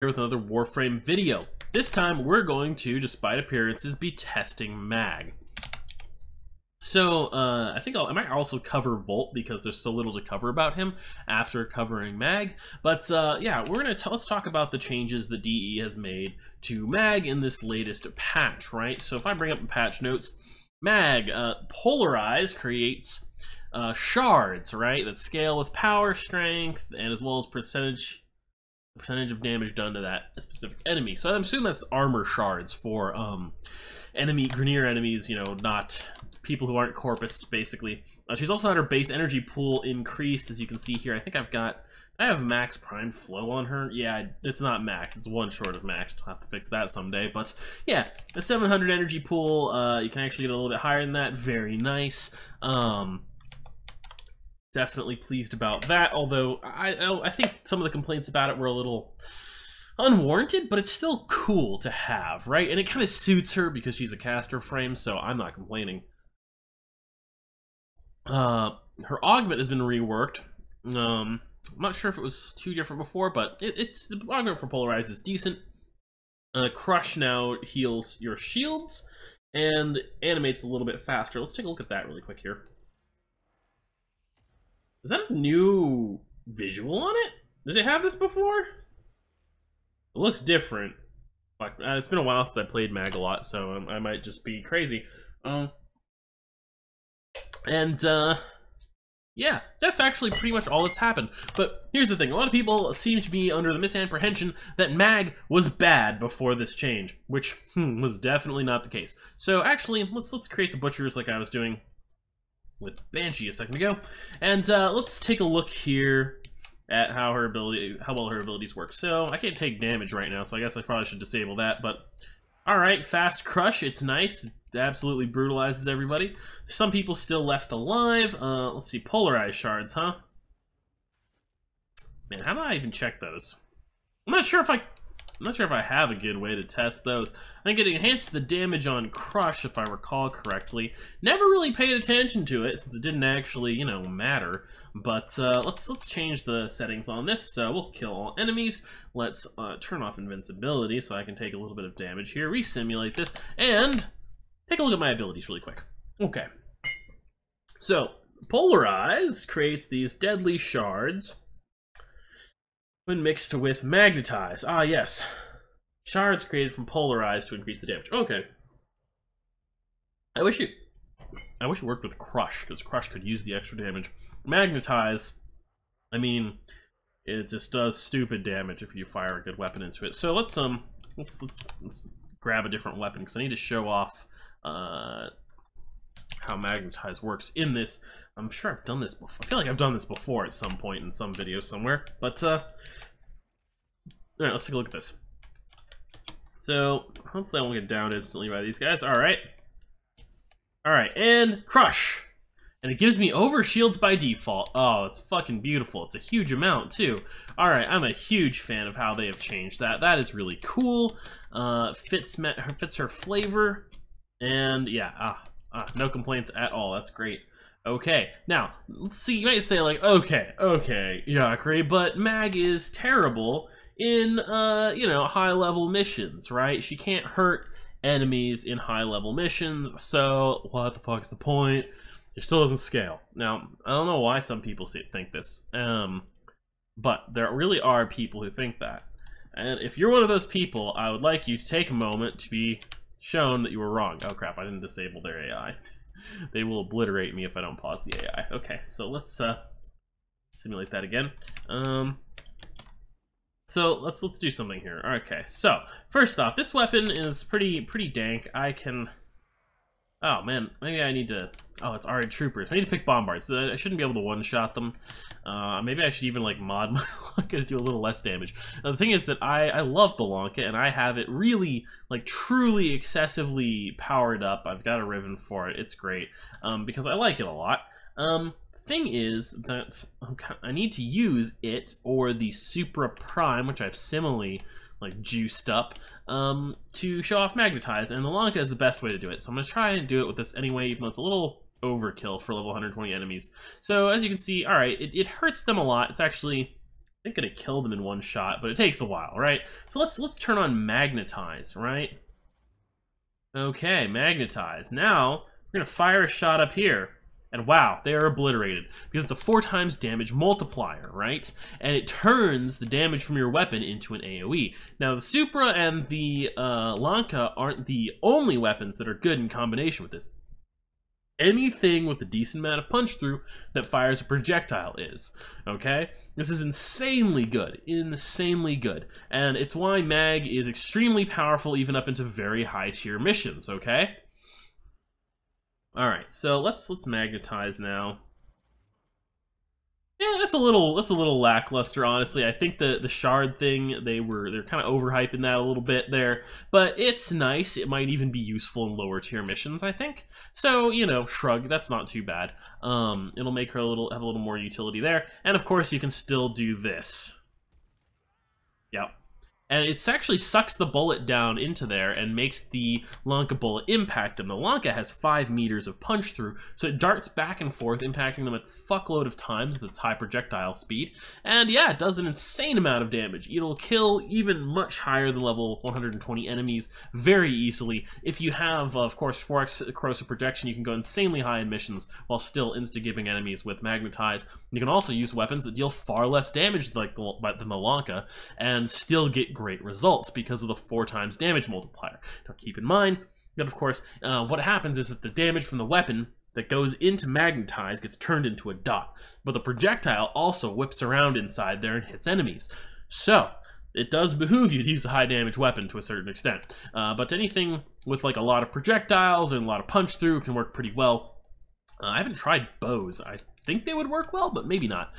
Here with another Warframe video. This time we're going to, despite appearances, be testing Mag. So I think I might also cover Volt because there's so little to cover about him after covering Mag. But yeah, let's talk about the changes that DE has made to Mag in this latest patch, right? So if I bring up the patch notes, Mag Polarize creates shards, right, that scale with power, strength, and as well as percentage of damage done to that specific enemy. So I'm assuming that's armor shards for Grineer enemies, you know, not people who aren't Corpus, basically. She's also had her base energy pool increased, as you can see here. I think I have max prime flow on her. Yeah, it's not max, it's one short of max. I'll have to fix that someday. But yeah, a 700 energy pool. You can actually get a little bit higher than that. Very nice. Definitely pleased about that, although I think some of the complaints about it were a little unwarranted, but it's still cool to have, right? And it kind of suits her because she's a caster frame, so I'm not complaining. Her augment has been reworked. I'm not sure if it was too different before, but it's the augment for Polarize is decent. Crush now heals your shields and animates a little bit faster. Let's take a look at that really quick here. Is that a new visual on it? Did it have this before? It looks different. Like, it's been a while since I played Mag a lot, so I might just be crazy. Yeah, that's actually pretty much all that's happened. But here's the thing, a lot of people seem to be under the misapprehension that Mag was bad before this change, which was definitely not the case. So actually, let's create the butchers like I was doing with Banshee a second ago, and let's take a look here at how well her abilities work. So I can't take damage right now, so I guess I probably should disable that. But all right, fast crush, it's nice. It absolutely brutalizes everybody. Some people still left alive. Let's see, polarize shards, huh? Man, how do I even check those? I'm not sure if I have a good way to test those. I think it enhanced the damage on Crush, if I recall correctly. Never really paid attention to it, since it didn't actually, you know, matter. But let's change the settings on this. So we'll kill all enemies. Let's turn off invincibility, so I can take a little bit of damage here. Resimulate this, and take a look at my abilities really quick. Okay. So, Polarize creates these deadly shards when mixed with Magnetize. Ah, yes. Shards created from Polarize to increase the damage. Okay. I wish it worked with Crush, because Crush could use the extra damage. Magnetize, I mean, it just does stupid damage if you fire a good weapon into it. So let's grab a different weapon, because I need to show off how Magnetize works in this. I'm sure I've done this before. I feel like I've done this before at some point in some video somewhere. But, alright, let's take a look at this. So, hopefully I won't get downed instantly by these guys. Alright. Alright, and Crush. And it gives me over shields by default. Oh, it's fucking beautiful. It's a huge amount, too. Alright, I'm a huge fan of how they have changed that. That is really cool. Fits her flavor. And, yeah, no complaints at all. That's great. Okay, now, let's see, you might say, like, okay, Yakri, but Mag is terrible in, you know, high-level missions, right? She can't hurt enemies in high-level missions, so what the fuck's the point? It still doesn't scale. Now, I don't know why some people think this, but there really are people who think that. And if you're one of those people, I would like you to take a moment to be shown that you were wrong. Oh crap, I didn't disable their AI. They will obliterate me if I don't pause the AI. Okay, so let's simulate that again. So let's do something here. Okay, so first off, this weapon is pretty dank. I can. Oh man, maybe I need to. Oh, it's alright, troopers. I need to pick bombards. I shouldn't be able to one-shot them. Maybe I should even like mod my Lanka to do a little less damage. Now, the thing is that I love the Lanka, and I have it really, like, truly excessively powered up. I've got a Riven for it. It's great because I like it a lot. Thing is that I need to use it or the Supra Prime, which I've similarly like juiced up to show off Magnetize, and the Lanka is the best way to do it. So I'm gonna try and do it with this anyway, even though it's a little overkill for level 120 enemies. So as you can see, all right, it hurts them a lot. It's actually think gonna kill them in one shot, but it takes a while, right? So let's turn on magnetize, right? Okay, magnetize. Now we're gonna fire a shot up here. And wow, they are obliterated, because it's a 4 times damage multiplier, right? And it turns the damage from your weapon into an AoE. Now, the Supra and the Lanka aren't the only weapons that are good in combination with this. Anything with a decent amount of punch through that fires a projectile is, okay? This is insanely good, and it's why Mag is extremely powerful even up into very high tier missions, okay? All right, so let's magnetize now. Yeah, that's a little lackluster, honestly. I think the shard thing, they're kind of overhyping that a little bit there, but it's nice. It might even be useful in lower tier missions, I think. So, you know, shrug, that's not too bad. It'll make her have a little more utility there, and of course you can still do this. Yep. And it actually sucks the bullet down into there and makes the Lanka bullet impact them. The Lanka has 5 meters of punch through, so it darts back and forth, impacting them a fuckload of times with its high projectile speed. And yeah, it does an insane amount of damage. It'll kill even much higher than level 120 enemies very easily. If you have, of course, 4x corrosive protection, you can go insanely high in missions while still insta-giving enemies with magnetize. You can also use weapons that deal far less damage than the Lanka and still get great results because of the 4 times damage multiplier. Now keep in mind that, of course, what happens is that the damage from the weapon that goes into magnetize gets turned into a dot, but the projectile also whips around inside there and hits enemies. So it does behoove you to use a high damage weapon to a certain extent, but anything with like a lot of projectiles and a lot of punch through can work pretty well. I haven't tried bows. I think they would work well, but maybe not.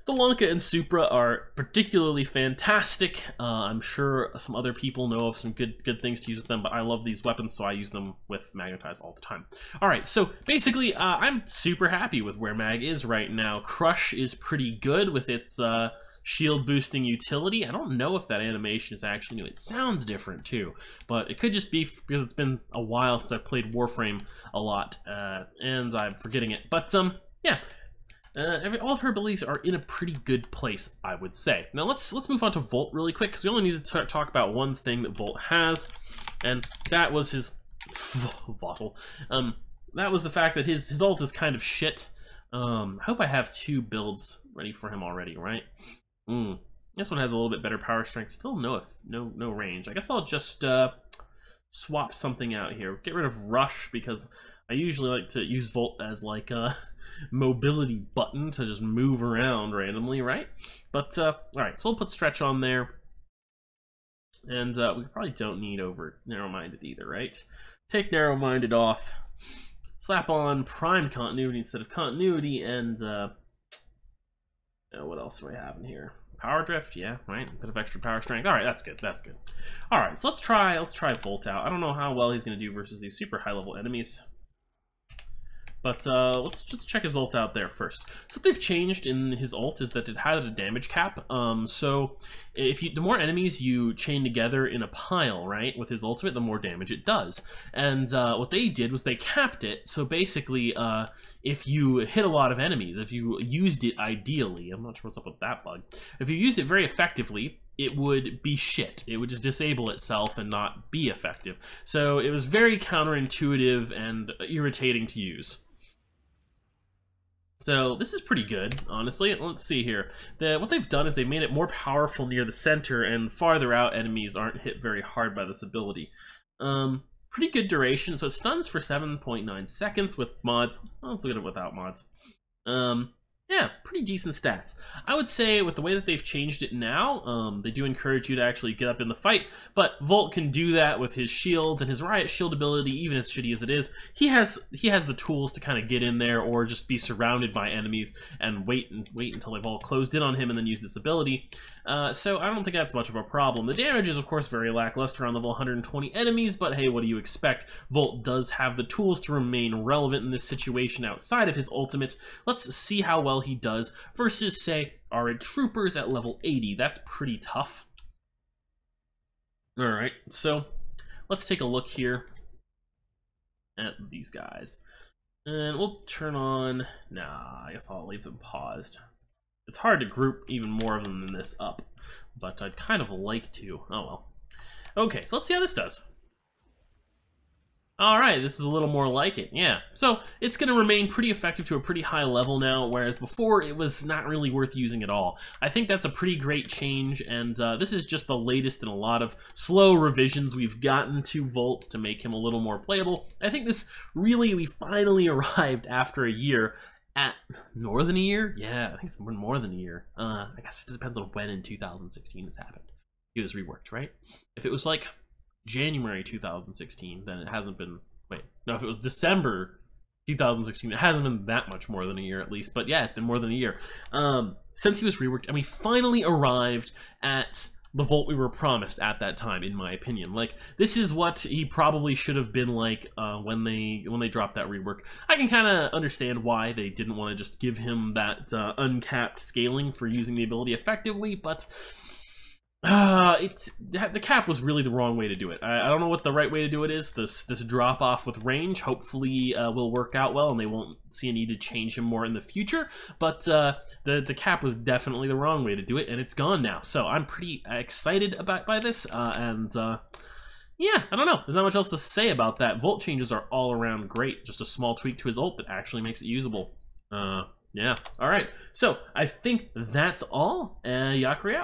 The Lanka and Supra are particularly fantastic. I'm sure some other people know of some good things to use with them, but I love these weapons, so I use them with magnetize all the time. All right, so basically, I'm super happy with where Mag is right now. Crush is pretty good with its shield boosting utility. I don't know if that animation is actually new. It sounds different too, but it could just be because it's been a while since I've played Warframe a lot, and I'm forgetting it. But yeah. All of her abilities are in a pretty good place, I would say. Now let's move on to Volt really quick, because we only need to talk about one thing that Volt has, and that was his Vottle. That was the fact that his ult is kind of shit. I hope I have 2 builds ready for him already, right? This one has a little bit better power strength. Still no range. I guess I'll just swap something out here. Get rid of Rush, because I usually like to use Volt as like a mobility button to just move around randomly, right? But alright, so we'll put Stretch on there, and we probably don't need over Narrow-Minded either, right? Take Narrow-Minded off, slap on Prime Continuity instead of Continuity, and what else do I have in here? Power Drift, yeah, right? A bit of extra power strength. Alright, that's good, that's good. Alright, so let's try Volt out. I don't know how well he's going to do versus these super high-level enemies, but let's just check his ult out there first. So what they've changed in his ult is that it had a damage cap. So if the more enemies you chain together in a pile, right, with his ultimate, the more damage it does. And what they did was they capped it. So basically, if you hit a lot of enemies, if you used it ideally, I'm not sure what's up with that bug. If you used it very effectively, it would be shit. It would just disable itself and not be effective. So it was very counterintuitive and irritating to use. So this is pretty good, honestly. Let's see here. What they've done is they've made it more powerful near the center, and farther out enemies aren't hit very hard by this ability. Pretty good duration, so it stuns for 7.9 seconds with mods. Well, let's look at it without mods. Yeah, pretty decent stats. I would say with the way that they've changed it now, they do encourage you to actually get up in the fight, but Volt can do that with his shields and his Riot Shield ability, even as shitty as it is. He has the tools to kind of get in there or just be surrounded by enemies and wait until they've all closed in on him and then use this ability. So I don't think that's much of a problem. The damage is, of course, very lackluster on level 120 enemies, but hey, what do you expect? Volt does have the tools to remain relevant in this situation outside of his ultimate. Let's see how well he does versus, say, our troopers at level 80. That's pretty tough. Alright, so let's take a look here at these guys. And we'll turn on... Nah, I guess I'll leave them paused. It's hard to group even more of them than this up, but I'd kind of like to. Oh well. Okay, so let's see how this does. Alright, this is a little more like it, yeah. So, it's going to remain pretty effective to a pretty high level now, whereas before it was not really worth using at all. I think that's a pretty great change, and this is just the latest in a lot of slow revisions we've gotten to Volt to make him a little more playable. I think this really, we finally arrived after a year at more than a year? Yeah, I think it's more than a year. I guess it depends on when in 2016 this happened. It was reworked, right? If it was like January 2016, then it hasn't been, wait, no, if it was December 2016, it hasn't been that much more than a year at least, but yeah, it's been more than a year. Since he was reworked, and we finally arrived at the Volt we were promised at that time, in my opinion. Like, this is what he probably should have been like when they dropped that rework. I can kind of understand why they didn't want to just give him that uncapped scaling for using the ability effectively, but the cap was really the wrong way to do it. I don't know what the right way to do it is. This drop off with range hopefully will work out well, and they won't see a need to change him more in the future. But the cap was definitely the wrong way to do it, and it's gone now. So I'm pretty excited by this, yeah, I don't know. There's not much else to say about that. Volt changes are all around great. Just a small tweak to his ult that actually makes it usable. Yeah. All right. So I think that's all. Yakri out.